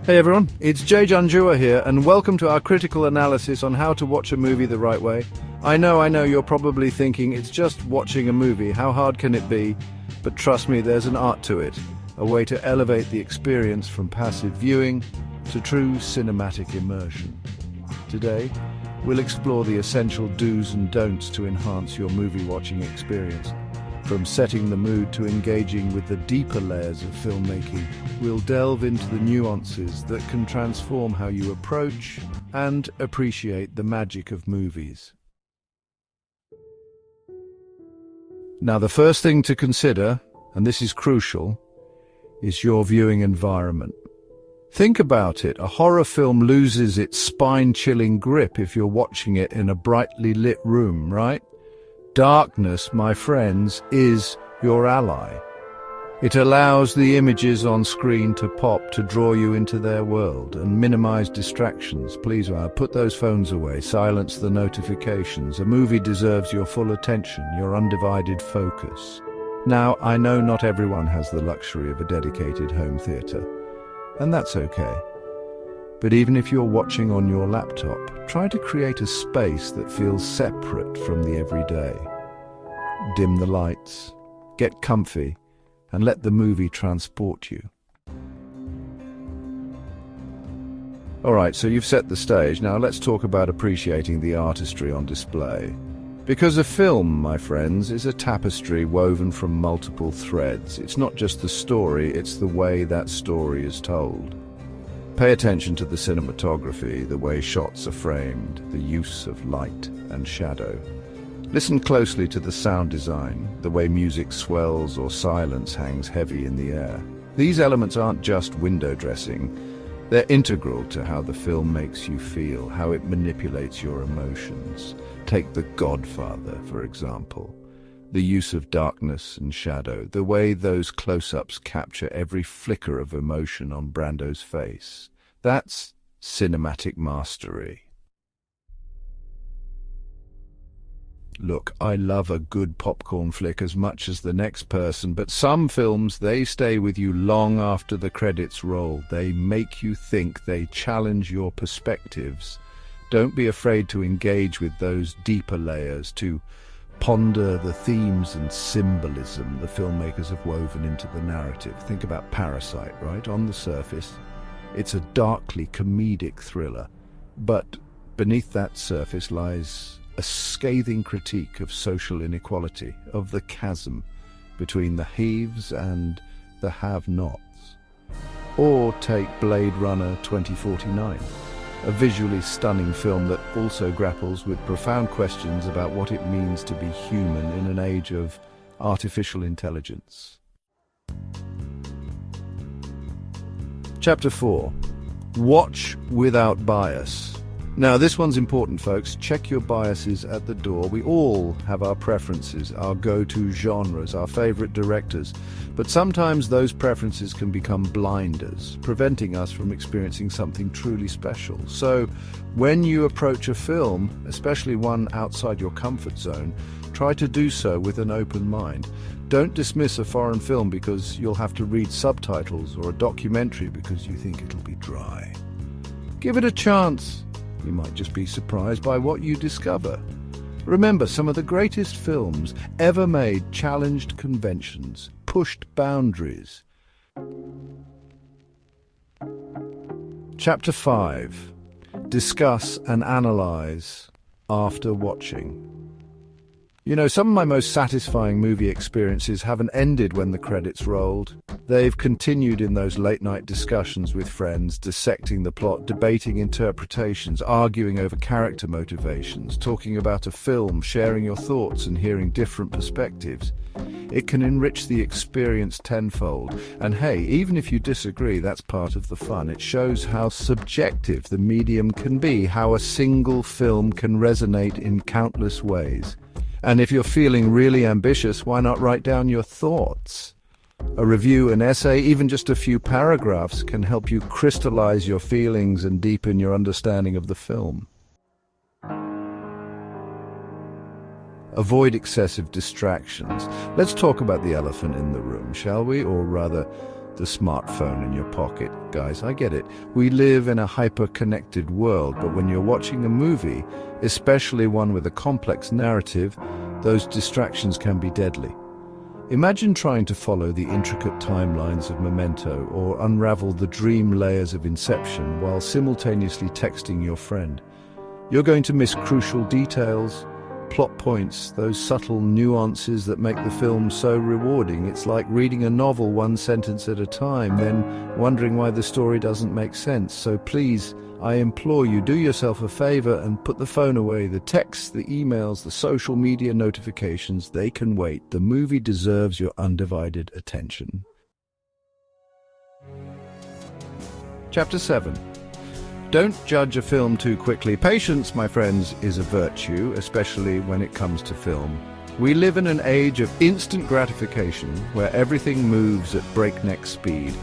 Hey everyone, it's Janjua here, and welcome to our critical analysis on how to watch a movie the right way. I know, you're probably thinking, it's just watching a movie, how hard can it be? But trust me, there's an art to it, a way to elevate the experience from passive viewing to true cinematic immersion. Today, we'll explore the essential do's and don'ts to enhance your movie-watching experience. From setting the mood to engaging with the deeper layers of filmmaking, we'll delve into the nuances that can transform how you approach and appreciate the magic of movies. Now, the first thing to consider, and this is crucial, is your viewing environment. Think about it. A horror film loses its spine-chilling grip if you're watching it in a brightly lit room, right? Darkness, my friends, is your ally. It allows the images on screen to pop, to draw you into their world and minimize distractions. Please, put those phones away, silence the notifications. A movie deserves your full attention, your undivided focus. Now, I know not everyone has the luxury of a dedicated home theater, and that's okay. But even if you're watching on your laptop, try to create a space that feels separate from the everyday. Dim the lights, get comfy, and let the movie transport you. Alright, so you've set the stage. Now let's talk about appreciating the artistry on display. Because a film, my friends, is a tapestry woven from multiple threads. It's not just the story, it's the way that story is told. Pay attention to the cinematography, the way shots are framed, the use of light and shadow. Listen closely to the sound design, the way music swells or silence hangs heavy in the air. These elements aren't just window dressing, they're integral to how the film makes you feel, how it manipulates your emotions. Take The Godfather, for example. The use of darkness and shadow, the way those close-ups capture every flicker of emotion on Brando's face. That's cinematic mastery. Look, I love a good popcorn flick as much as the next person, but some films, they stay with you long after the credits roll. They make you think, they challenge your perspectives. Don't be afraid to engage with those deeper layers, to ponder the themes and symbolism the filmmakers have woven into the narrative. Think about Parasite, right? On the surface, it's a darkly comedic thriller, but beneath that surface lies a scathing critique of social inequality, of the chasm between the haves and the have-nots. Or take Blade Runner 2049. A visually stunning film that also grapples with profound questions about what it means to be human in an age of artificial intelligence. Chapter 4. Watch without bias. Now, this one's important, folks. Check your biases at the door. We all have our preferences, our go-to genres, our favorite directors. But sometimes those preferences can become blinders, preventing us from experiencing something truly special. So, when you approach a film, especially one outside your comfort zone, try to do so with an open mind. Don't dismiss a foreign film because you'll have to read subtitles, or a documentary because you think it'll be dry. Give it a chance. You might just be surprised by what you discover. Remember, some of the greatest films ever made challenged conventions, pushed boundaries. Chapter 5. Discuss and analyze after watching. You know, some of my most satisfying movie experiences haven't ended when the credits rolled. They've continued in those late-night discussions with friends, dissecting the plot, debating interpretations, arguing over character motivations, talking about a film, sharing your thoughts and hearing different perspectives. It can enrich the experience tenfold. And hey, even if you disagree, that's part of the fun. It shows how subjective the medium can be, how a single film can resonate in countless ways. And if you're feeling really ambitious, why not write down your thoughts? A review, an essay, even just a few paragraphs can help you crystallize your feelings and deepen your understanding of the film. Avoid excessive distractions. Let's talk about the elephant in the room, shall we? Or rather, the smartphone in your pocket. Guys, I get it. We live in a hyper-connected world, but when you're watching a movie, especially one with a complex narrative, those distractions can be deadly. Imagine trying to follow the intricate timelines of Memento or unravel the dream layers of Inception while simultaneously texting your friend. You're going to miss crucial details, plot points, those subtle nuances that make the film so rewarding. It's like reading a novel one sentence at a time, then wondering why the story doesn't make sense. So please, I implore you, do yourself a favor and put the phone away. The texts, the emails, the social media notifications, they can wait. The movie deserves your undivided attention. Chapter 7. Don't judge a film too quickly. Patience, my friends, is a virtue, especially when it comes to film. We live in an age of instant gratification where everything moves at breakneck speed.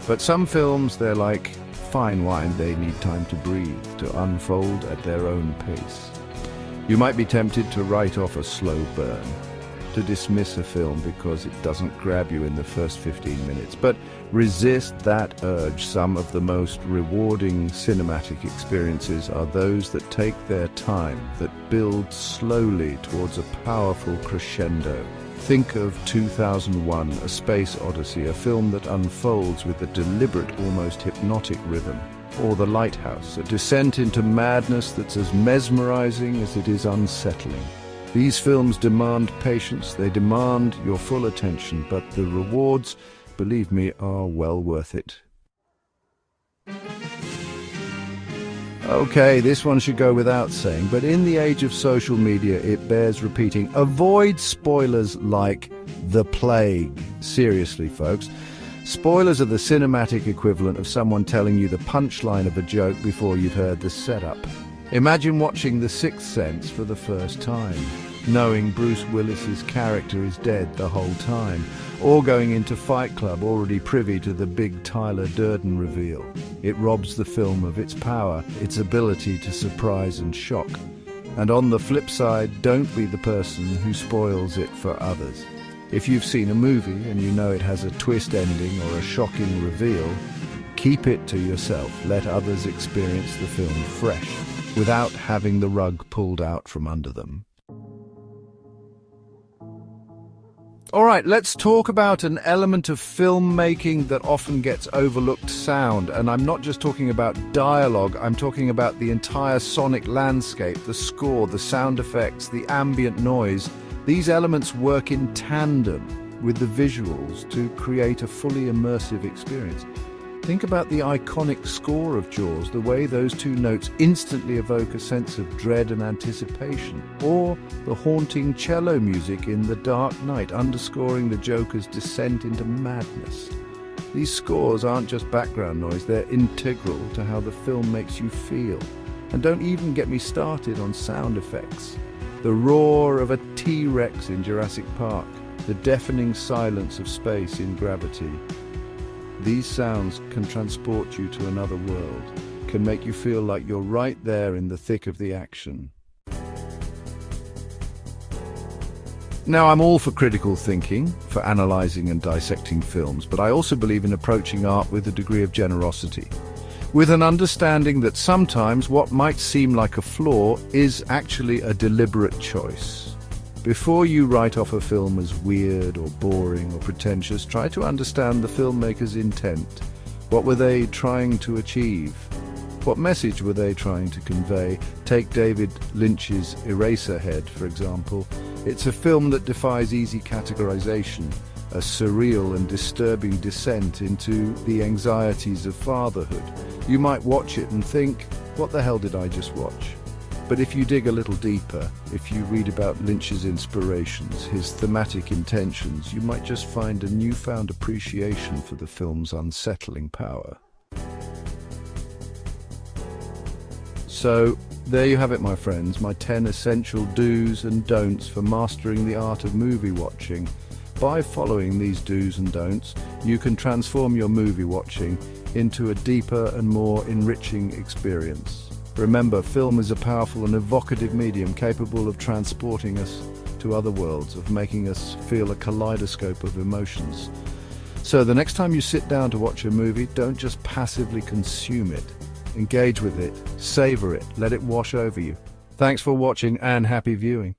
But some films, they're like fine wine, they need time to breathe, to unfold at their own pace. You might be tempted to write off a slow burn, to dismiss a film because it doesn't grab you in the first 15 minutes, but resist that urge. Some of the most rewarding cinematic experiences are those that take their time, that build slowly towards a powerful crescendo. Think of 2001: A Space Odyssey, a film that unfolds with a deliberate, almost hypnotic rhythm. Or The Lighthouse, a descent into madness that's as mesmerizing as it is unsettling. These films demand patience, they demand your full attention, but the rewards, believe me, are well worth it. Okay, this one should go without saying, but in the age of social media, it bears repeating. Avoid spoilers like the plague. Seriously, folks. Spoilers are the cinematic equivalent of someone telling you the punchline of a joke before you've heard the setup. Imagine watching The Sixth Sense for the first time, knowing Bruce Willis's character is dead the whole time, or going into Fight Club already privy to the big Tyler Durden reveal. It robs the film of its power, its ability to surprise and shock. And on the flip side, don't be the person who spoils it for others. If you've seen a movie and you know it has a twist ending or a shocking reveal, keep it to yourself. Let others experience the film fresh, without having the rug pulled out from under them. All right, let's talk about an element of filmmaking that often gets overlooked: sound. And I'm not just talking about dialogue, I'm talking about the entire sonic landscape, the score, the sound effects, the ambient noise. These elements work in tandem with the visuals to create a fully immersive experience. Think about the iconic score of Jaws, the way those two notes instantly evoke a sense of dread and anticipation, or the haunting cello music in The Dark Knight, underscoring the Joker's descent into madness. These scores aren't just background noise, they're integral to how the film makes you feel. And don't even get me started on sound effects. The roar of a T-Rex in Jurassic Park, the deafening silence of space in Gravity. These sounds can transport you to another world, can make you feel like you're right there in the thick of the action. Now, I'm all for critical thinking, for analyzing and dissecting films, but I also believe in approaching art with a degree of generosity, with an understanding that sometimes what might seem like a flaw is actually a deliberate choice. Before you write off a film as weird or boring or pretentious, try to understand the filmmaker's intent. What were they trying to achieve? What message were they trying to convey? Take David Lynch's Eraserhead, for example. It's a film that defies easy categorization, a surreal and disturbing descent into the anxieties of fatherhood. You might watch it and think, what the hell did I just watch? But if you dig a little deeper, if you read about Lynch's inspirations, his thematic intentions, you might just find a newfound appreciation for the film's unsettling power. So, there you have it, my friends, my 10 essential do's and don'ts for mastering the art of movie watching. By following these do's and don'ts, you can transform your movie watching into a deeper and more enriching experience. Remember, film is a powerful and evocative medium capable of transporting us to other worlds, of making us feel a kaleidoscope of emotions. So the next time you sit down to watch a movie, don't just passively consume it. Engage with it, savor it, let it wash over you. Thanks for watching and happy viewing.